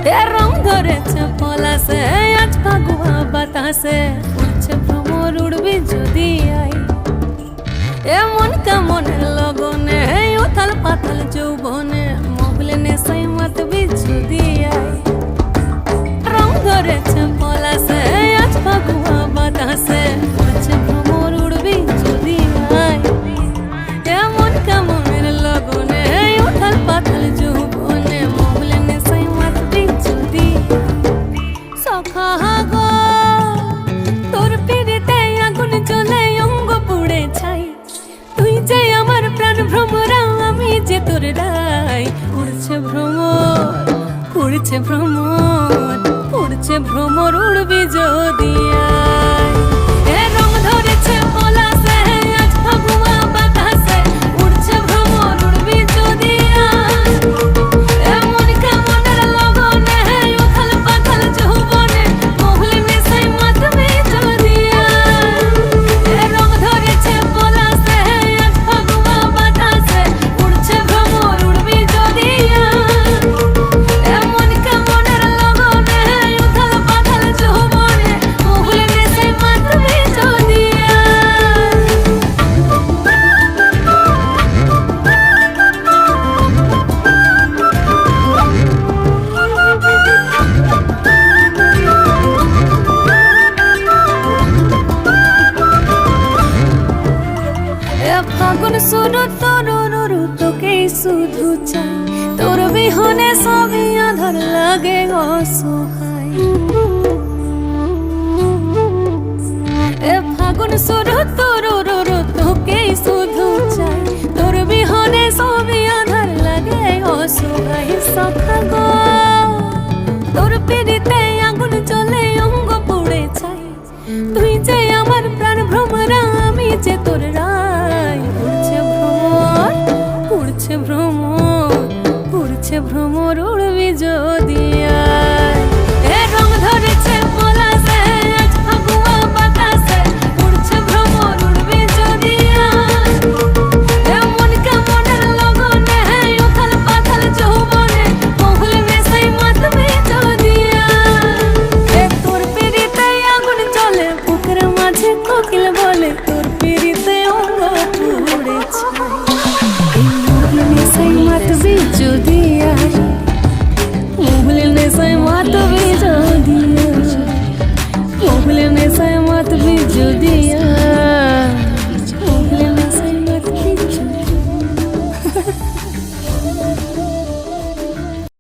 এ রং ধরেছে পলাশে আজ ফাগুয়া বাতাসে উড়ছে ভ্রমর উড়বি যদি আই এমন কেমনের লগনে উথাল পাথাল যৌবনে মোগলে নেশাই মাতবি যদি আই রং ধরেছে পলাশে আজ ফাগুয়া বাতাসে উড়ছে ভ্রমর উড়বি যদি আই এমন কেমনের লগনে উথাল পাথাল যৌবনে মোগলে নেশাই মাতবি যদি সখা গো তোর পিড়িতে আগুন জ্বলে অঙ্গ পুড়ে ছাই তুই যে আমার প্রাণ ভ্রমরা আমি যে তোর রাই উড়ছে ভ্রমর উড়ছে ভ্রমর উড়ছে ভ্রমর উড়বি যদি আই এ রং ধরেছে পলাশে আজ ফাগুয়া বাতাসে উড়ছে ভ্রমর উড়বি যদি আই এমন কেমনের লগনে উথাল পাথাল যৌবনে মোগলে নেশাই মাতবি যদি আই এ রং ধরেছে পলাশে আজ ফাগুয়া বাতাসে উড়ছে ভ্রমর উড়বি যদি আই এমন কেমনের লগনে উথাল পাথাল যৌবনে মোগলে নেশাই মাতবি যদি ফাগুন শুরু তোর তোকেই শুধু চাই তোর বিহনে সবই আধার লাগে অসহায় এ ফাগুন শুরু তোর তোকেই শুধু চাই তোর বিহনে সবই আধার লাগে অসহায় সখা গো তোর পিড়িতে আগুন জ্বলে অঙ্গ পুড়ে ছাই তুই যে আমার প্রাণ ভ্রমরা আমি যে তোর রাই উড়ছে ভ্রমর উড়ছে ভ্রমর উড়বি যদি আই এ রং ধরেছে পলাশে আজ ফাগুয়া বাতাসে উড়ছে ভ্রমর উড়বি যদি আই এমন কেমনের লগনে উথাল পাথাল যৌবনে মোগলে নেশাই মাতবি যদি আই এ তোর পিড়িতে আগুন জ্বলে বুকের মাঝে কোকিল বলে তোর পিড়িতে অঙ্গ পুড়ে ছাই নেশাই মাতবি যদি আই মোগলে নেশাই মাতবি যদি আই মোগলে নেশাই মাতবি যদি আই